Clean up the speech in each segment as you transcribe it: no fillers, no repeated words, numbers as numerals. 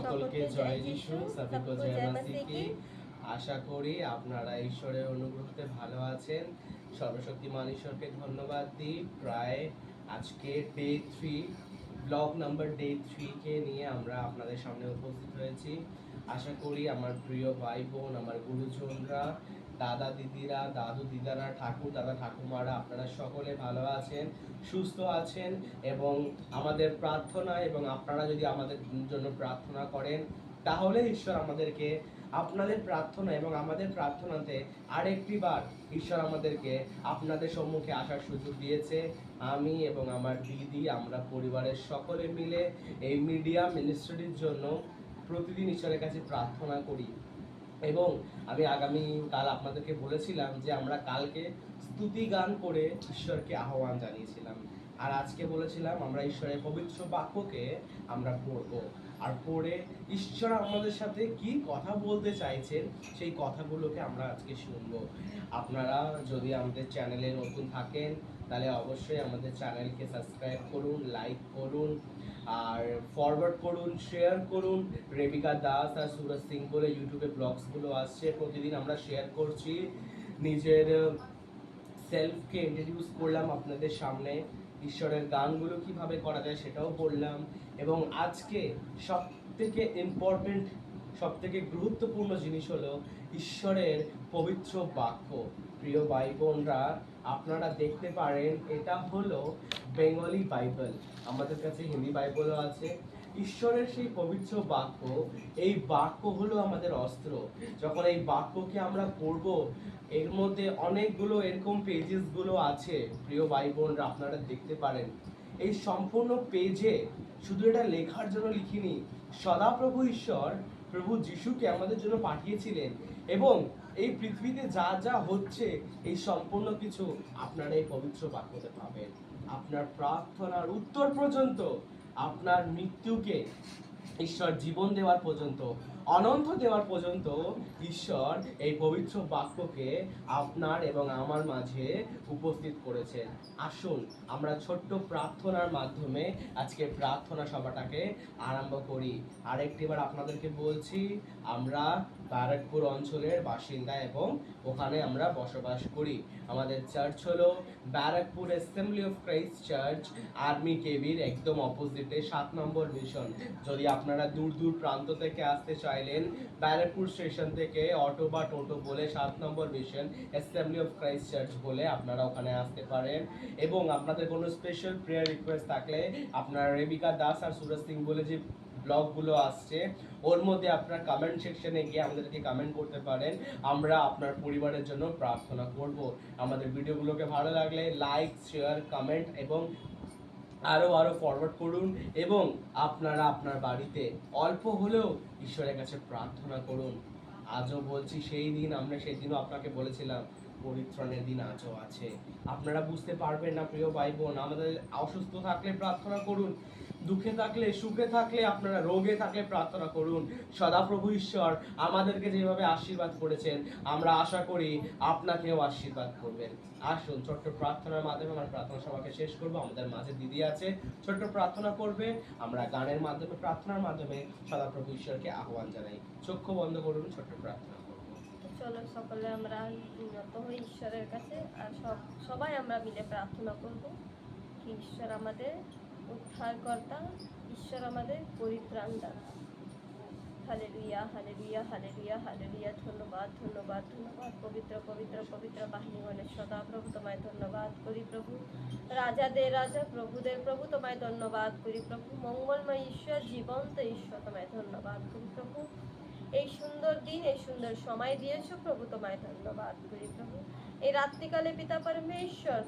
সকলকে জয় যিশু, সবিকো জয় মাসিকি। আশা করি আপনারা ঈশ্বরের অনুগ্রহতে ভালো আছেন। সর্বশক্তিমান ঈশ্বরকে ধন্যবাদ দিই। প্রায় আজকে ডে 3, ব্লগ নাম্বার ডে 3 কে নিয়ে আমরা আপনাদের সামনে উপস্থিত হয়েছি। আশা করি আমার প্রিয় ভাই বোন, আমার গুরুজনরা, দাদা দিদিরা, দাদু দিদারা, ঠাকুর দাদা ঠাকুমারা, আপনারা সকলে ভালো আছেন, সুস্থ আছেন। এবং আমাদের প্রার্থনা এবং আপনারা যদি আমাদের জন্য প্রার্থনা করেন, তাহলে ঈশ্বর আমাদেরকে আপনাদের প্রার্থনা এবং আমাদের প্রার্থনাতে আরেকটি বার ঈশ্বর আমাদেরকে আপনাদের সম্মুখে আসার সুযোগ দিয়েছে। আমি এবং আমার দিদি, আমরা পরিবারের সকলে মিলে এই মিডিয়া মিনিস্ট্রির জন্য প্রতিদিন ঈশ্বরের কাছে প্রার্থনা করি। এবং আমি আগামীকাল আপনাদেরকে বলেছিলাম যে আমরা কালকে স্তুতি গান করে ঈশ্বরকে আহ্বান জানিয়েছিলাম। আর আজকে বলেছিলাম আমরা ঈশ্বরের পবিত্র বাক্যকে আমরা পড়ব, আর পড়ে ঈশ্বর আমাদের সাথে কি কথা বলতে চাইছেন সেই কথাগুলোকে আমরা আজকে শুনব। আপনারা যদি আমাদের চ্যানেলে নতুন থাকেন তাহলে অবশ্যই আমাদের চ্যানেলকে সাবস্ক্রাইব করুন, লাইক করুন, আর ফরওয়ার্ড করুন, শেয়ার করুন। রেবিকা দাস আর সুরজ সিং বলে ইউটিউবে ব্লগসগুলো আসছে, প্রতিদিন আমরা শেয়ার করছি। নিজের সেলফকে ইন্ট্রোডিউস করলাম আপনাদের সামনে, ঈশ্বরের গানগুলো কিভাবে করা যায় সেটাও বললাম। এবং আজকে সবথেকে ইম্পর্টেন্ট, সবথেকে গুরুত্বপূর্ণ জিনিস হলো ঈশ্বরের পবিত্র বাক্য। প্রিয় ভাই বোনরা, আপনারা দেখতে পারেন এটা হলো বেঙ্গলি বাইবেল, আমাদের কাছে হিন্দি বাইবেলও আছে। ঈশ্বরের সেই পবিত্র বাক্য, এই বাক্য হলো আমাদের অস্ত্র। যখন এই বাক্যকে আমরা পড়ব, এর মধ্যে অনেকগুলো এরকম পেজেসগুলো আছে। প্রিয় ভাই বোনরা, আপনারা দেখতে পারেন এই সম্পূর্ণ পেজে শুধু এটা লেখার জন্য লিখিনি, সদাপ্রভু ঈশ্বর প্রভু যিশুকে আমাদের জন্য পাঠিয়েছিলেন। এবং এই পৃথিবীতে যা যা হচ্ছে এই সম্পূর্ণ কিছু আপনারা এই পবিত্র বাক্যতে পাবেন। আপনার প্রার্থনার উত্তর পর্যন্ত, আপনার মৃত্যুকে ঈশ্বর জীবন দেওয়ার পর্যন্ত, অনন্ত দেওয়ার পর্যন্ত ঈশ্বর এই পবিত্র বাক্যকে আপনার এবং আমার মাঝে উপস্থিত করেছেন। আসুন আমরা ছোট্ট প্রার্থনার মাধ্যমে আজকে প্রার্থনা সভাটাকে আরম্ভ করি। আরেকটিবার আপনাদেরকে বলছি, আমরা ব্যারাকপুর অঞ্চলের বাসিন্দা এবং ওখানে আমরা বসবাস করি। আমাদের চার্চ হলো Barrackpore assembly of Christ church, army কেবির একদম অপোজিটে 7 নম্বর মিশন। যদি আপনারা দূর দূর প্রান্ত থেকে আসতে চাইলেন, ব্যারাকপুর স্টেশন থেকে অটো বা টোটো বলে 7 নম্বর mission assembly of Christ church বলে আপনারা ওখানে আসতে পারেন। এবং আপনাদের কোনো স্পেশাল প্রেয়ার রিকোয়েস্ট থাকলে আপনারা রেবিকা দাস আর সুরজ সিং বলে যে ব্লগগুলো আসছে ওর মধ্যে আপনার কমেন্ট সেকশনে গিয়ে আমাদেরকে কমেন্ট করতে পারেন। আমরা আপনার পরিবারের জন্য প্রার্থনা করব। আমাদের ভিডিওগুলোকে ভালো লাগলে লাইক, শেয়ার, কমেন্ট এবং আরো ফরওয়ার্ড করুন। এবং আপনারা আপনার বাড়িতে অল্প হলেও ঈশ্বরের কাছে প্রার্থনা করুন। আজও বলছি, সেই দিন আমরা সেদিনও আপনাকে বলেছিলাম পরিত্রাণের দিন আজও আছে। আপনারা বুঝতে পারবেন না প্রিয় ভাই বোন, আমাদের অসুস্থ থাকলে প্রার্থনা করুন, দুঃখে থাকলে, সুখে থাকলে, আপনারা রোগে থাকলে প্রার্থনা করুন। সদাপ্রভু ঈশ্বর আমাদেরকে যেভাবে আশীর্বাদ করেছেন, আমরা আশা করি আপনাকেও আশীর্বাদ করবেন। আসুন ছোট্ট প্রার্থনার মাধ্যমে আমরা প্রার্থনা সভাকে শেষ করব। আমাদের মাঝে দিদি আছে, ছোট্ট প্রার্থনা করবে। আমরা গানের মাধ্যমে, প্রার্থনার মাধ্যমে সদাপ্রভু ঈশ্বরকে আহ্বান জানাই। চক্ষু বন্ধ করুন, ছোট্ট প্রার্থনা করব। চলো সকলে আমরা উন্নত হই ঈশ্বরের কাছে, আর সবাই আমরা মিলে প্রার্থনা করব কি ঈশ্বর আমাদের উদ্ধারকর্তা, ঈশ্বর আমাদের পরিত্রাণদাতা। Hallelujah, hallelujah, hallelujah, hallelujah. ধন্যবাদ, ধন্যবাদ, ধন্যবাদ। পবিত্র পবিত্র পবিত্র বাহিনীগণের সদা প্রভু তোমায় ধন্যবাদ করি প্রভু। রাজাদের রাজা, প্রভুদের প্রভু তোমায় ধন্যবাদ করি প্রভু। মঙ্গলময় ঈশ্বর, জীবন্ত ঈশ্বর তোমায় ধন্যবাদ করি প্রভু। এই সুন্দর দিন, এই সুন্দর সময় দিয়েছো প্রভু, তোমায় ধন্যবাদ করি প্রভু। এই রাত্রিকালে পিতা পরমেশ্বর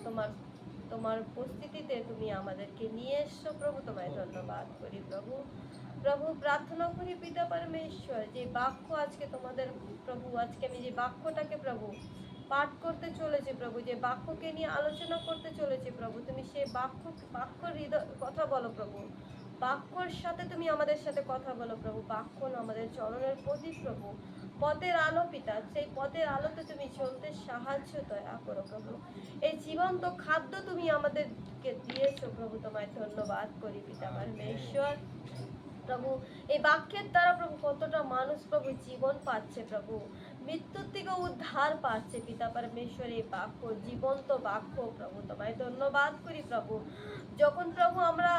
তোমার উপস্থিতিতে তুমি আমাদেরকে নিয়ে এসছো প্রভু, তোমায় ধন্যবাদ করি প্রভু। প্রভু প্রার্থনা করি পিতা পরমেশ্বর, যে বাক্য আজকে তোমাদের প্রভু, আজকে আমি যে বাক্যটাকে প্রভু পাঠ করতে চলেছি প্রভু, যে বাক্যকে নিয়ে আলোচনা করতে চলেছি প্রভু, তুমি সেই বাক্যর হৃদয় কথা বলো প্রভু। বাক্যর সাথে তুমি আমাদের সাথে কথা বলো প্রভু। বাক্য আমাদের চরণের প্রদীপ প্রভু, পথের আলো পিতা, সেই পথের আলোতে তুমি চলতে সাহায্য দয়া করো প্রভু। এই জীবন্ত খাদ্য তুমি আমাদেরকে দিয়েছো প্রভু, তোমায় ধন্যবাদ করি পিতা পরমেশ্বর। প্রভু এই বাক্যের দ্বারা প্রভু কতটা মানুষ প্রভু জীবন পাচ্ছে প্রভু, মৃত্যুর থেকে উদ্ধার পাচ্ছে পিতা পরমেশ্বর। এই বাক্য জীবন্ত বাক্য প্রভু, তোমায় ধন্যবাদ করি প্রভু। যখন প্রভু আমরা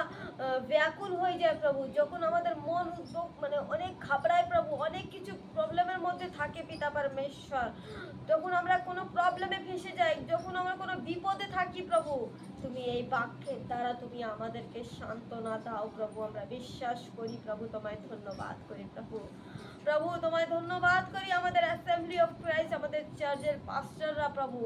ব্যাকুল হয়ে যায় প্রভু, যখন আমাদের মন উদ্যোগ মানে অনেক ঘাবড়ায় প্রভু, অনেক কিছু প্রবলেমের মধ্যে থাকে পিতা পরমেশ্বর, যখন আমরা কোনো প্রবলেমে ফেসে যাই, যখন আমরা কোনো বিপদে থাকি প্রভু, তুমি এই বাক্যের দ্বারা তুমি আমাদেরকে সান্ত্বনা দাও প্রভু। আমরা বিশ্বাস করি প্রভু, তোমায় ধন্যবাদ করি প্রভু। প্রভু তোমায় ধন্যবাদ করি আমাদের অ্যাসেম্বলি অফ ক্রাইস্ট, আমাদের চার্চের পাস্টররা প্রভু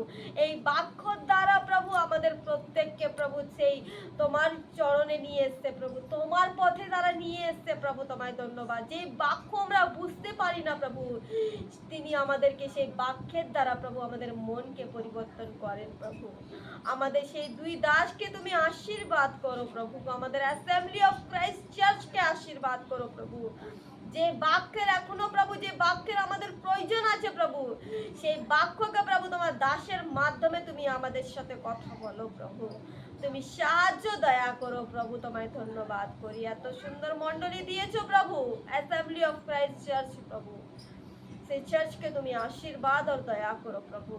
এই বাক্যর দ্বারা প্রভু আমাদের প্রত্যেককে প্রভু সেই তোমার চরণে নিয়ে এসছে প্রভু, তোমার পথে তারা নিয়ে এসছে প্রভু। তোমায় ধন্যবাদ। যে বাক্য আমরা বুঝতে পারি না প্রভু, তিনি আমাদেরকে সেই বাক্যের দ্বারা প্রভু আমাদের মনকে পরিবর্তন করেন প্রভু। আমাদের সেই দুই দাসকে তুমি আশীর্বাদ করো প্রভু, আমাদের অ্যাসেম্বলি অফ ক্রাইস্ট চার্চকে আশীর্বাদ করো প্রভু। যে বাক্যের এখনো প্রভু, যে বাক্যের আমাদের প্রয়োজন আছে প্রভু, সেই বাক্যকে প্রভু তোমার দাসের মাধ্যমে তুমি আমাদের সাথে কথা বলো প্রভু। তুমি সাহায্য দয়া করো প্রভু। তোমায় ধন্যবাদ করি, এত সুন্দর মণ্ডলী দিয়েছো প্রভু অ্যাসেম্বলি অফ ক্রাইস্ট চার্চ প্রভু, সেই চার্চকে তুমি আশীর্বাদ আর দয়া করো প্রভু।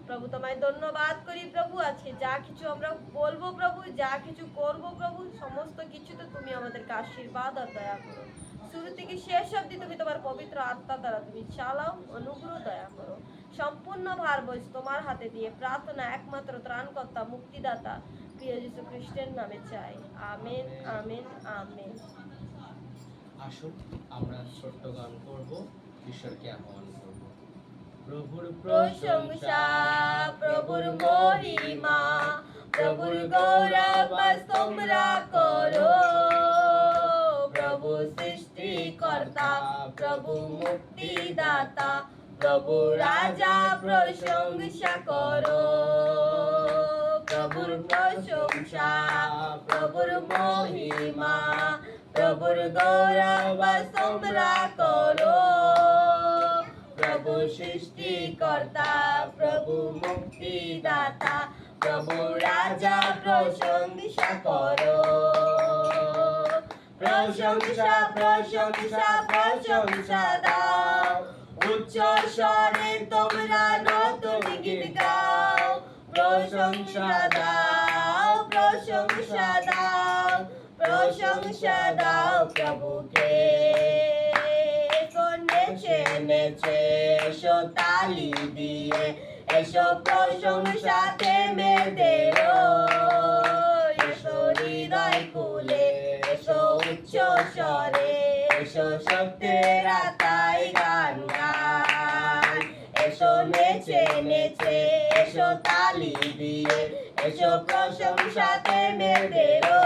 প্রভু তোমায় ধন্যবাদ করি প্রভু। আজকে যা কিছু আমরা বলবো প্রভু, যা কিছু করবো প্রভু, সমস্ত কিছুতে তুমি আমাদেরকে আশীর্বাদ আর দয়া করো। শুরু থেকে শেষ অবধি তুমি তোমার পবিত্র আত্মা দ্বারা তুমি চালাও, অনুগ্রহ দয়া করো। সম্পূর্ণ ভার বোঝ তোমার হাতে দিয়ে প্রার্থনা একমাত্র ত্রাণকর্তা মুক্তিদাতা প্রিয় যীশু খ্রিস্টের নামে চাই, আমেন আমেন আমেন। আসুন আমরা ছোট্ট গান করব, ঈশ্বরকে আহ্বান করব। প্রভুর প্রশংসা, প্রভুর মহিমা, প্রভুর গৌরব তোমরা করো। প্রভু সৃষ্টিকর্তা, প্রভু মুক্তিদাতা, প্রভু রাজা প্রশংসা করো। প্রভুর প্রশংসা, প্রভুর মহিমা, প্রভুর গৌরব তোমরা করো। প্রভু সৃষ্টিকর্তা, প্রভু মুক্তিদাতা, প্রভু রাজা প্রশংসা করো। প্রশংসা প্রশংসা প্রশংসা দাও, উচ্চ স্বরে তোমরা নতুন গীত গাও। প্রশংসা দাও, প্রশংসা দাও, প্রশংসা দাও প্রভুকে। নেচে নেচে এসো তালি দিয়ে, এসো প্রশংসাতে মেয়েদেরও। এসো হৃদয় খুলে, এসো উচ্চ স্বরে, এসো সত্যের আত্মায় গান গাই। এসো নেচে নেচে এসো তালি দিয়ে, এসো প্রশংসাতে মেয়েদেরও।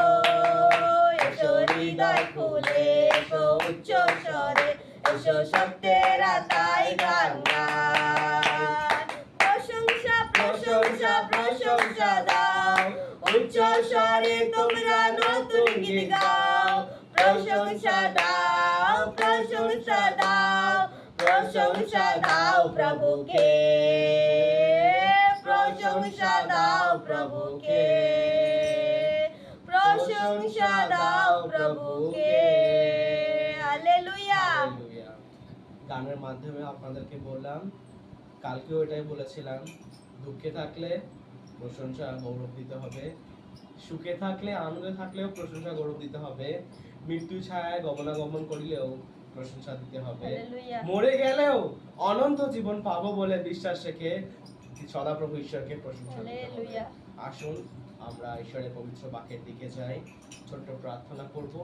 এসো হৃদয় খুলে, এসো উচ্চ স্বরে, এসো সত্যের আত্মায় গান গাই। প্রশংসা প্রশংসা প্রশংসা দাও, উচ্চ স্বরে তোমরা নতুন গীত গাও। প্রশংসা দাও, প্রশংসা দাও, প্রশংসা দাও প্রভুকে। প্রশংসা দাও প্রভুকে, প্রশংসা দাও প্রভুকে। হালেলুয়া। হালেলুয়া। গানের মাধ্যমে আপনাদেরকে বললাম, কালকেও এটাই বলেছিলাম, দুঃখে থাকলে প্রশংসা গৌরব দিতে হবে, সুখে থাকলে আনন্দে থাকলেও প্রশংসা গৌরব দিতে হবে, মৃত্যু ছায়ায় গমনাগমন করিলেও প্রশংসা দিতে হবে, হালেলুয়া। মরে গেলেও অনন্ত জীবন পাবো বলে বিশ্বাস রেখে সদাপ্রভু ঈশ্বরকে প্রশংসা দিতে হবে। হালেলুয়া। আসুন আমরা ঈশ্বরের পবিত্র বাক্যের দিকে যাই, ছোট্ট প্রার্থনা করব,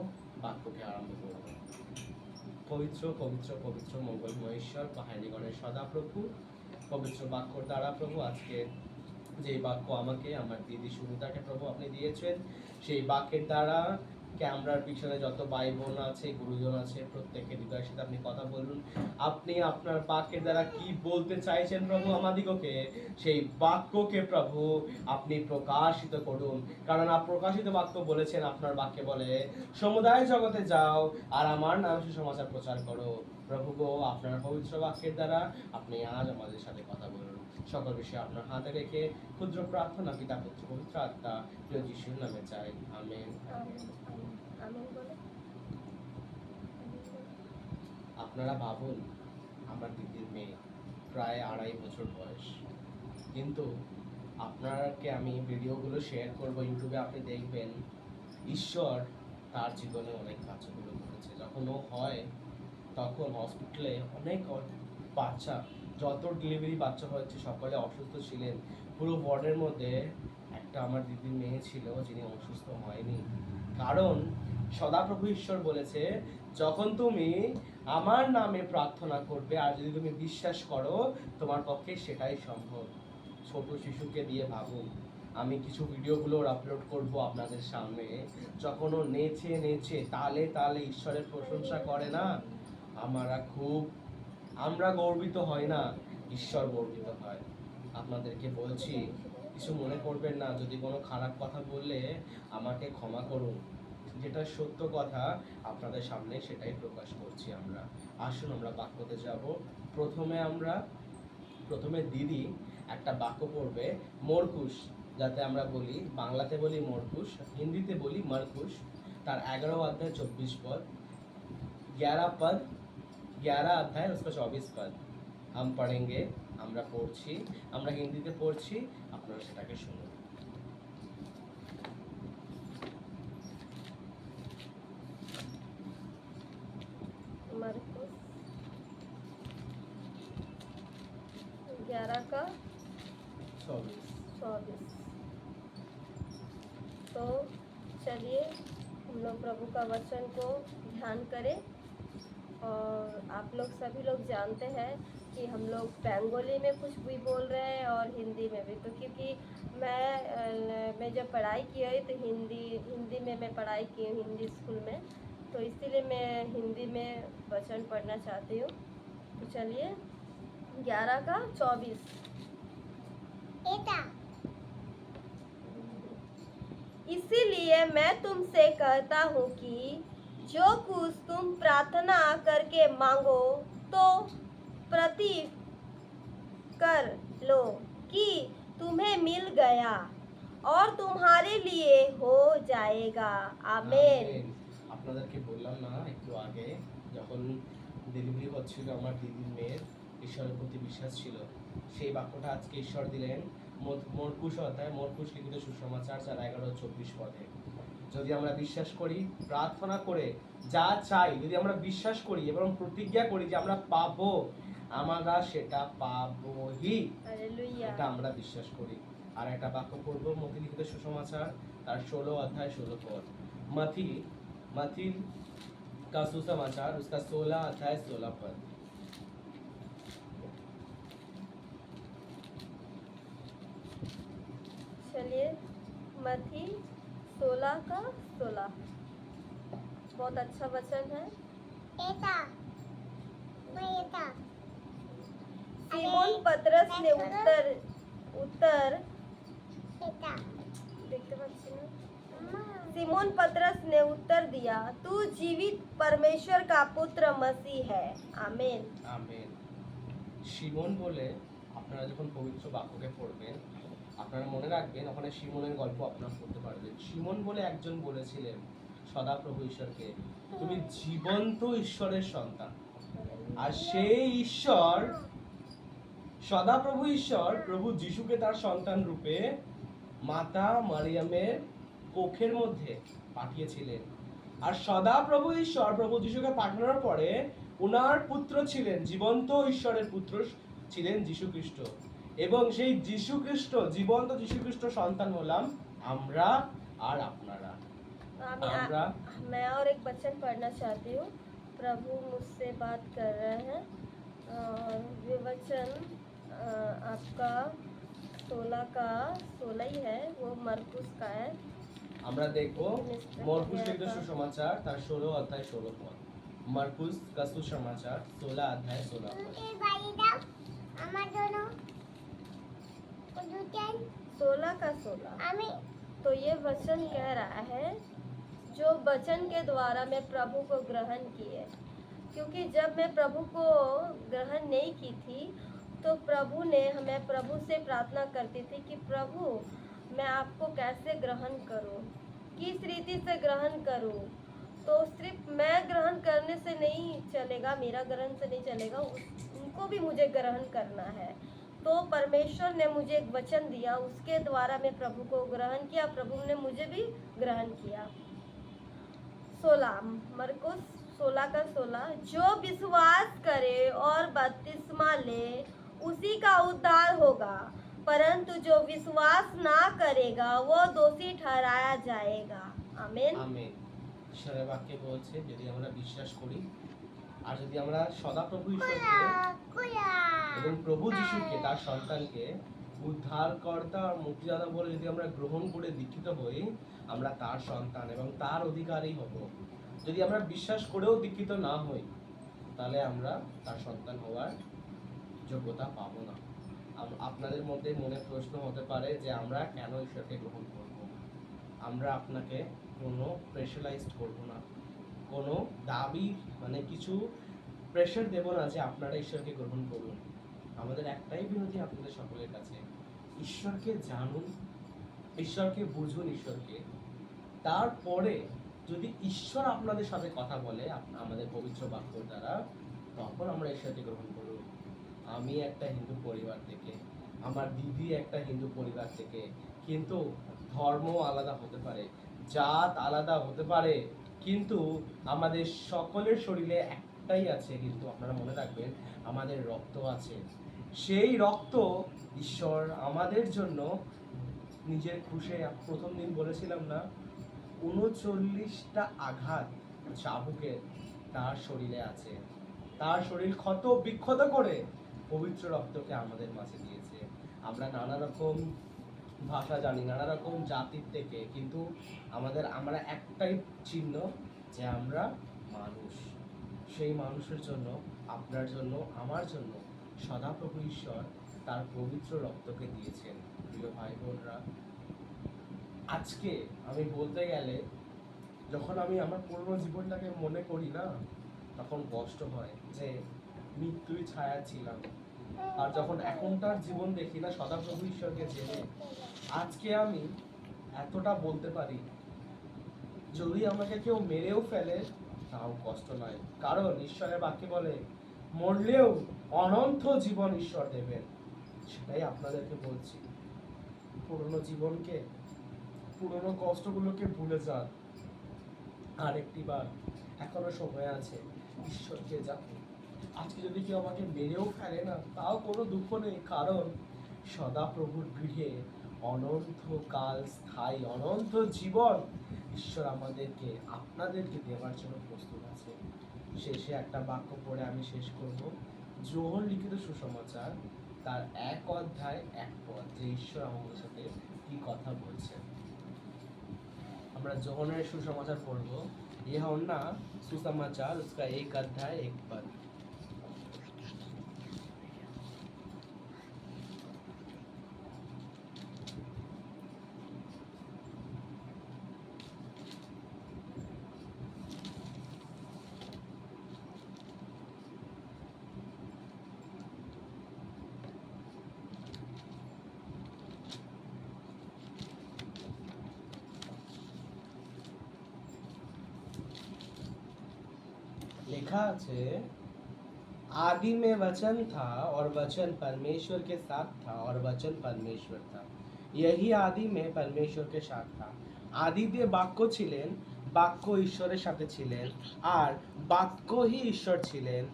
বাক্যকে আরম্ভ করব। পবিত্র পবিত্র পবিত্র মঙ্গলময় ঈশ্বর, বাহিনীগণের সদাপ্রভু, পবিত্র বাক্যর দ্বারা প্রভু আজকে যে বাক্য আমাকে আমার দিদি সুমিতাকে প্রভু আপনি দিয়েছেন, সেই বাক্যের দ্বারা ক্যামেরার পিছনে যত ভাই বোন আছে, গুরুজন আছে, প্রত্যেকের হৃদয়ের সাথে আপনি কথা বলুন। আপনি আপনার বাক্যের দ্বারা কি বলতে চাইছেন প্রভু আমাদিগকে, সেই বাক্যকে প্রভু আপনি প্রকাশিত করুন। কারণ প্রকাশিত বাক্য বলেছেন, আপনার বাক্যে বলে সমুদায় জগতে যাও আর আমার নাম সুসমাচার প্রচার করো। প্রভু গো, আপনার পবিত্র বাক্যের দ্বারা আপনি আজ আমাদের সাথে কথা বলুন। সকল বিষয়ে আপনার হাতে রেখে ক্ষুদ্র প্রার্থনা পিতা পুত্র পবিত্র আত্মা প্রিয় যিশুর নামে চাই, আমেন। আমেন, আমেন, আমেন বলে। আপনারা ভাবুন, আমার দিদির মেয়ে প্রায় 2.5 বছর বয়স, কিন্তু আপনাকে আমি ভিডিওগুলো শেয়ার করব ইউটিউবে, আপনি দেখবেন ঈশ্বর তার জীবনে অনেক বাচ্চাগুলো করেছে। যখন ও হয় তখন হসপিটালে অনেক বাচ্চা, যত ডেলিভারি বাচ্চা হয়েছে সকলে অসুস্থ ছিলেন। পুরো ওয়ার্ডের মধ্যে একটা আমার দিদির মেয়ে ছিল যিনি অসুস্থ হয়নি, কারণ সদাপ্রভু ঈশ্বর বলেছে, যখন তুমি আমার নামে প্রার্থনা করবে আর যদি তুমি বিশ্বাস করো তোমার পক্ষে সেটাই সম্ভব। ছোট শিশুকে দিয়ে ভাবুন, আমি কিছু ভিডিওগুলো আপলোড করব আপনাদের সামনে, যখন ও নেচে নেচে তালে তালে ঈশ্বরের প্রশংসা করে না, আমরা গর্বিত হই না, ঈশ্বর গর্বিত হয়। আপনাদেরকে বলছি, কিছু মনে করবেন না, যদি কোনো খারাপ কথা বললে আমাকে ক্ষমা করুন, যেটা সত্য কথা আপনাদের সামনে সেটাই প্রকাশ করছি আমরা। আসুন আমরা বাক্যতে যাব। প্রথমে দিদি একটা বাক্য পড়বে, মরকুশ, যাতে আমরা বলি, বাংলাতে বলি মরকুশ, হিন্দিতে বলি মারকুশ, তার 11 অধ্যায় 24 পদ, 11 पद, 11 अध्याय उसका 24 पद हम पढ़ेंगे। আমরা পড়ছি, আমরা হিন্দিতে পড়ছি, আপনারা সেটাকে শুনুন। मरकुस 11 का 24। तो चलिए हम लोग प्रभु का वचन को ध्यान करें। और आप लोग सभी लोग जानते हैं कि हम लोग बंगाली में कुछ भी बोल रहे हैं और हिंदी में भी, तो क्योंकि मैं जब पढ़ाई की है तो हिंदी में मैं पढ़ाई की हूँ, हिंदी स्कूल में, तो इसीलिए मैं हिंदी में वचन पढ़ना चाहती हूँ। तो चलिए 11 का 24। इसीलिए मैं तुमसे कहता हूँ कि जो कुछ तुम प्रार्थना करके मांगो तो प्रति कर लो कि तुम्हें मिल गया और तुम्हारे लिए हो जाएगा। आमेन। আপনাদেরকে বললাম না একটু আগে, যখন ডেলিভারি হচ্ছিল আমার দিদির মেয়ের, ঈশ্বরের প্রতি বিশ্বাস ছিল, সেই বাক্যটা আজকে ঈশ্বর দিলেন মরকুশ অধ্যায়, মরকুশ লিখিত সুসমাচার 4:11-24 পদে। যদি আমরা বিশ্বাস করি, প্রার্থনা করে যা চাই, যদি আমরা বিশ্বাস করি এবং প্রতিজ্ঞা করি যে আমরা পাবো, আমরা সেটা পাবোই, এটা আমরা বিশ্বাস করি। আর একটা বাক্য পড়বো মথি লিখিত সুসমাচার তার 16 অধ্যায় 16 পদ, मथी का सुसमाचार उसका 16 अध्याय 16 पद। चलिए मथी 16 का 16, बहुत अच्छा वचन है। सीमोन पतरस ने उत्तर देखते पाচ্ছি না। सिमोन पतरस ने उत्तर दिया, तू जीवित परमेश्वर का पुत्र मसीह है। आमेन। আমেন। শিমোন বলে, আপনারা যখন পবিত্র বাক্যকে পড়বেন আপনারা মনে রাখবেন, ওখানে শিমোনের গল্প আপনারা পড়তে পারবেন। শিমোন বলে একজন বলেছিলেন সদাপ্রভু ঈশ্বরকে, তুমি জীবন্ত ঈশ্বরের সন্তান। আর সেই ঈশ্বর, সদাপ্রভু ঈশ্বর প্রভু যিশুকে তার সন্তান রূপে মাতা মারিয়ামের কোখের মধ্যে পাঠিয়েছিলেন। আর সদাপ্রভু ঈশ্বর প্রভু যিশুকে পাঠানোর পরে ওনার পুত্র ছিলেন, জীবন্ত ঈশ্বরের পুত্র ছিলেন যীশু খ্রিস্ট, এবং সেই যীশু খ্রিস্ট, জীবন্ত যীশু খ্রিস্ট সন্তান হলাম আমরা আর আপনারা। मैं और एक वचन पढ़ना चाहती हूँ। प्रभु मुझसे बात कर रहे हैं और ये वचन आपका 16 का 16 ही है, वो मरकुस का है। আমরা দেখবো মরকুশ লিখিত সুসমাচার তার 16 অধ্যায় 16 পদ, মরকুশ का सुसमाचार 16 अध्याय 16 पद। 16 का 16। तो ये वचन कह रहा है, जो वचन के द्वारा मैं प्रभु को ग्रहण किए, क्योंकि जब मैं प्रभु को ग्रहण नहीं की थी तो प्रभु ने, मैं प्रभु से प्रार्थना करती थी कि प्रभु मैं आपको कैसे ग्रहण करूं, किस रीति से ग्रहण करूं। तो सिर्फ मैं ग्रहण करने से नहीं चलेगा, मेरा ग्रहण से नहीं चलेगा, उनको भी मुझे ग्रहण करना है। तो परमेश्वर ने मुझे एक वचन दिया, उसके द्वारा मैं प्रभु को ग्रहण किया, प्रभु ने मुझे भी ग्रहण किया। 16 मरकुस 16 का 16, जो विश्वास करे और बपतिस्मा ले उसी का उद्धार होगा, परंतु जो विश्वास ना करेगा वो दोषी ठहराया जाएगा। आमीन। আমেন। ঈশ্বরের বাক্যে বলছে যদি আমরা বিশ্বাস করি আর যদি আমরা সদাপ্রভু ঈশ্বরকে এবং প্রভু যিশুকে তার সন্তানকে উদ্ধারকর্তা আর মুক্তিদাতা বলে যদি আমরা গ্রহণ করে দীক্ষিত হই, আমরা তার সন্তান এবং তার অধিকারী হব। যদি আমরা বিশ্বাস করেও দীক্ষিত না হই, তাহলে আমরা তার সন্তান হওয়ার যোগ্যতা পাবো না। আপনাদের মধ্যে মনে প্রশ্ন হতে পারে যে আমরা কেন ঈশ্বরকে গ্রহণ করব। আমরা আপনাকে কোনো প্রেশারাইজড করব না, কোনো দাবি মানে কিছু প্রেশার দেব না যে আপনারা ঈশ্বরকে গ্রহণ করুন। আমাদের একটাই বিনতি আপনাদের সকলের কাছে, ঈশ্বরকে জানুন, ঈশ্বরকে বুঝুন, ঈশ্বরকে। তারপরে যদি ঈশ্বর আপনাদের সাথে কথা বলে আমাদের পবিত্র বাক্য দ্বারা, তখন আমরা ঈশ্বরকে গ্রহণ করুন। আমি একটা হিন্দু পরিবার থেকে, আমার দিদি একটা হিন্দু পরিবার থেকে, কিন্তু ধর্ম আলাদা হতে পারে, জাত আলাদা হতে পারে, কিন্তু আমাদের সকলের শরীরে একটাই আছে, কিন্তু আপনারা মনে রাখবেন আমাদের রক্ত আছে। সেই রক্ত ঈশ্বর আমাদের জন্য নিজের ক্রুশে, প্রথম দিন বলেছিলাম না, 39টা আঘাত চাবুকের তার শরীরে আছে। তার শরীর ক্ষত বিক্ষত করে পবিত্র রক্তকে আমাদের মাঝে দিয়েছে। আমরা নানা রকম ভাষা জানি, নানা রকম জাতির থেকে, কিন্তু আমরা একটাই চিহ্ন যে আমরা মানুষ। সেই মানুষের জন্য, আপনার জন্য, আমার জন্য সদাপ্রভু ঈশ্বর তার পবিত্র রক্তকে দিয়েছেন। প্রিয় ভাই বোনরা, আজকে আমি বলতে গেলে যখন আমি আমার পুরনো জীবনটাকে মনে করি না, তখন কষ্ট হয় যে মৃত্যুই ছায়া ছিলাম। আর যখন এখনকার জীবন দেখি না সদাপ্রভু ঈশ্বরকে জেনে, আজকে আমি এতটা বলতে পারি, যদি আমাকে কেউ মেরেও ফেলে তাও কষ্ট নয়, কারণ ঈশ্বরের বাক্যে বলে মরলেও অনন্ত জীবন ঈশ্বর দেবেন। সেটাই আপনাদেরকে বলছি, পুরনো জীবনকে, পুরনো কষ্টগুলোকে ভুলে যান। আরেকটি বার এখনো সময় আছে, ঈশ্বরকে জানুন। আজকে যদি কেউ আমাকে মেরেও ফেলে না, তাও কোনো দুঃখ নেই, কারণ সদাপ্রভুর গৃহে অনন্তকাল স্থায়ী অনন্ত জীবন ঈশ্বর আমাদেরকে, আপনাদেরকে দেওয়ার জন্য প্রস্তুত আছে। শেষে একটা বাক্য পড়ে আমি শেষ করব। যোহন লিখিত সুসমাচার তার 1 অধ্যায় 1 পদ, যে ঈশ্বর আমাদের সাথে কি কথা বলছেন। আমরা যোহনের সুসমাচার পড়ব। यूहन्ना सुसमाचार उसका 1 अध्याय 1 पद। लिखा है, आदि में वचन था और वचन परमेश्वर के साथ था और वचन परमेश्वर था, यही आदि में परमेश्वर के साथ था। आदिते বাক্য ছিলেন, বাক্য ঈশ্বরের সাথে ছিলেন, আর বাক্য হি ঈশ্বর ছিলেন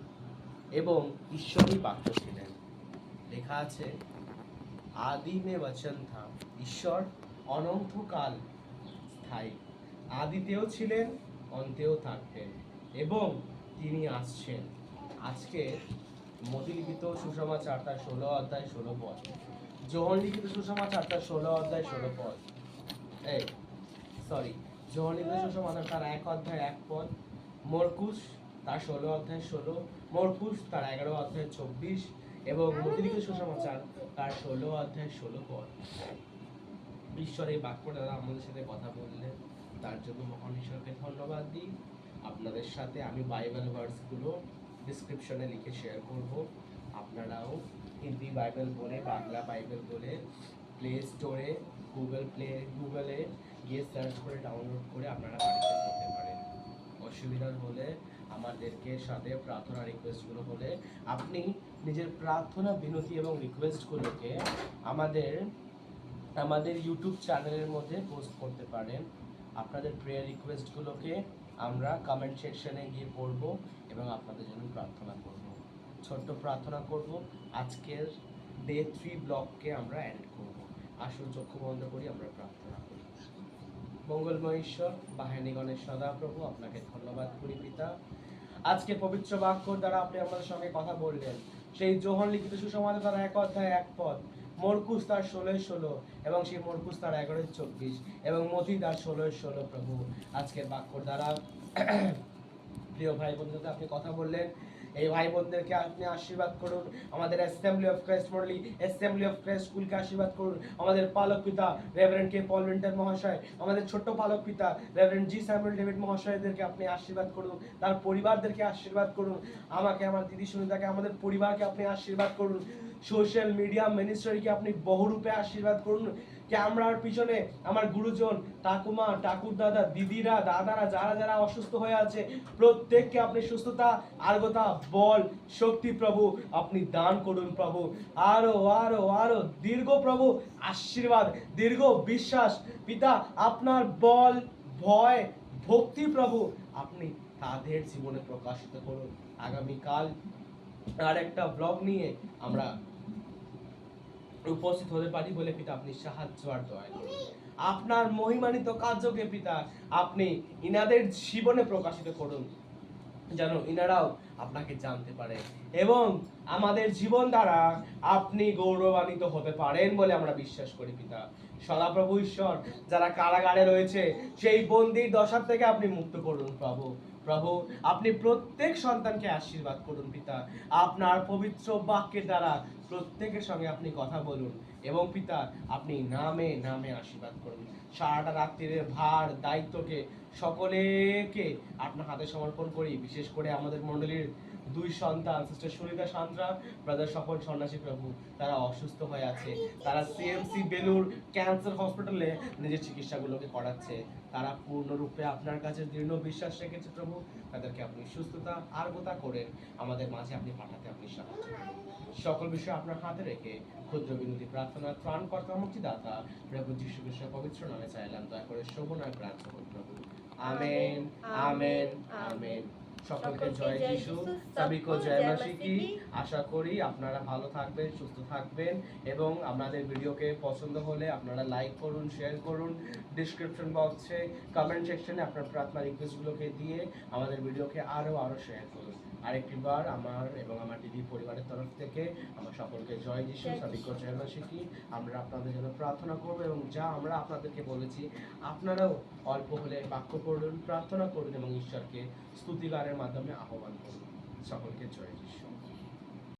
এবং ঈশ্বরই বাক্য ছিলেন। লেখা আছে आदि में वचन था, ঈশ্বর অনন্তকাল স্থায়ী, আদিতেও ছিলেন, অন্তেও থাকবেন এবং তিনি আসছেন। আজকে মতি লিখিত সুসমাচার তার 16 অধ্যায় 16 পদ, যোহন লিখিত সুসমাচার তার 16 অধ্যায় 16 পদ, যোহন লিখিত সুসমাচার তার 1 অধ্যায় 1 পদ, মরকুস তার 16 অধ্যায় 16, মরকুস তার 11 অধ্যায় 24 এবং মতি লিখিত সুসমাচার তার 16 অধ্যায় 16 পদ। ঈশ্বর এই বাক্য দ্বারা আমাদের সাথে কথা বললেন, তার জন্য মহান ঈশ্বরকে ধন্যবাদ দিই। আপনাদের সাথে আমি বাইবেল ভার্সগুলো ডিসক্রিপশনে লিখে শেয়ার করব। আপনারাও হিন্দি বাইবেল বলে, বাংলা বাইবেল বলে প্লে স্টোরে, গুগলে গিয়ে সার্চ করে ডাউনলোড করে আপনারা বাড়িতে পড়তে পারেন। অসুবিধা হলে আমাদেরকে সাথে প্রার্থনা রিকোয়েস্টগুলো হলে আপনি নিজের প্রার্থনা বিনতি এবং রিকোয়েস্টগুলোকে আমাদের ইউটিউব চ্যানেলের মধ্যে পোস্ট করতে পারেন। আপনাদের প্রেয়ার রিকোয়েস্টগুলোকে আমরা কমেন্ট সেকশনে গিয়ে পড়ব এবং আপনাদের জন্য প্রার্থনা করব। ছোট্ট প্রার্থনা করব। আজকের ডে 3 ব্লগকে আমরা এন্ড করব। আসুন চক্ষু বন্ধ করি, আমরা প্রার্থনা করি। মঙ্গলময় ঈশ্বর, বাহিনীগণের সদাপ্রভু, আপনাকে ধন্যবাদ করি পিতা। আজকে পবিত্র বাক্য দ্বারা আপনি আমাদের সঙ্গে কথা বললেন। সেই যোহন লিখিত সুসমাচার তার 1 অধ্যায় 1 পদ, মরকুস তার 16 এবং সেই মরকুস তার 11-24 এবং মথি তার 16 প্রভু। আজকের বাক্য দ্বারা প্রিয় ভাই বোনদের আপনি কথা বললেন। এই ভাই বোনদেরকে আপনি আশীর্বাদ করুন। আমাদের অ্যাসেম্বলি অফ ক্রাইস্ট মন্ডলী, অ্যাসেম্বলি অফ ক্রাইস্ট স্কুলকে আশীর্বাদ করুন। আমাদের পালক পিতা রেভারেন্ড কে পল উইন্টার মহাশয়, আমাদের ছোট্ট পালক পিতা রেভারেন্ড জি স্যামুয়েল ডেভিড মহাশয়দেরকে আপনি আশীর্বাদ করুন। তার পরিবারদেরকে আশীর্বাদ করুন। আমাকে, আমার দিদি সুনিতাকে, আমাদের পরিবারকে আপনি আশীর্বাদ করুন। সোশ্যাল মিডিয়া মিনিস্ট্রিকে আপনি বহুরূপে আশীর্বাদ করুন। ক্যামেরার পিছনে আমার গুরুজন, ঠাকুমা, ঠাকুর দাদা, দিদিরা, দাদারা যারা যারা অসুস্থ হয়ে আছে প্রত্যেককে আপনি সুস্থতা, আরোগ্যতা, বল, শক্তি প্রভু আপনি দান করুন প্রভু। আরো আরো আরো দীর্ঘ প্রভু আশীর্বাদ, দীর্ঘ বিশ্বাস পিতা, আপনার বল, ভয়, ভক্তি প্রভু আপনি তাদের জীবনে প্রকাশিত করুন। আগামীকাল আর একটা ব্লগ নিয়ে আমরা উপস্থিত হতে পারি বলে পিতা আপনি সাহায্য আর দয়া করুন। আপনার মহিমান্বিত কার্যকে পিতা আপনি ইনাদের জীবনে প্রকাশিত করুন, যেন ইনারাও আপনাকে জানতে পারে এবং আমাদের জীবন দ্বারা আপনি গৌরবান্বিত হতে পারেন বলে আমরা বিশ্বাস করি পিতা। সদাপ্রভু ঈশ্বর, যারা কারাগারে রয়েছে সেই বন্দির দশা থেকে আপনি মুক্ত করুন প্রভু। প্রভু আপনি প্রত্যেক সন্তানকে আশীর্বাদ করুন পিতা। আপনার পবিত্র বাক্যের দ্বারা প্রত্যেকের সঙ্গে আপনি কথা বলুন এবং পিতা আপনি নামে নামে আশীর্বাদ করুন। সারাটা রাত্রির ভার দায়িত্বকে সকলেকে আপনার হাতে সমর্পণ করি। বিশেষ করে আমাদের মণ্ডলীর 2 সন্তান সিস্টার সুনিতা সান্ত্রা, ব্রাদার স্বপন সন্ন্যাসী প্রভু, তারা অসুস্থ হয়ে আছে। তারা সিএমসি বেলুর ক্যান্সার হসপিটালে নিজের চিকিৎসাগুলোকে করাচ্ছে। তারা পূর্ণরূপে আপনার কাছে দৃঢ় বিশ্বাস রেখেছে প্রভু। তাদেরকে আপনি সুস্থতা, আরোগ্যতা করে আমাদের মাঝে আপনি পাঠাতে আপনি সাহায্য করুন। সকল বিষয় আপনার হাতে রেখে ক্ষুদ্র বিনতি প্রার্থনা ত্রাণকর্তা মুক্তিদাতা প্রভু যীশু খ্রিস্টের পবিত্র নামে চাইলাম, দয়া করে শোভন আর প্রাণ করুন প্রভু। Amen amen amen. সকলকে জয় যিশু, সবিকো জয় মাসি কি। আশা করি আপনারা ভালো থাকবেন, সুস্থ থাকবেন এবং আপনাদের ভিডিওকে পছন্দ হলে আপনারা লাইক করুন, শেয়ার করুন। ডিসক্রিপশন বক্সে, কমেন্ট সেকশনে আপনার প্রার্থনা রিকোয়েস্টগুলোকে দিয়ে আমাদের ভিডিওকে আরো শেয়ার করুন। আরেকটিবার আমার এবং আমার দিদি পরিবারের তরফ থেকে আমার সকলকে জয় যিশু, সবিকো জয় মাসি কি। আমরা আপনাদের জন্য প্রার্থনা করব এবং যা আমরা আপনাদেরকে বলেছি আপনারাও অল্প হলে বাক্য পড়ুন, প্রার্থনা করুন এবং ঈশ্বরকে স্তুতিগানের মাধ্যমে আহ্বান করুন। সকলকে জয় যিশু।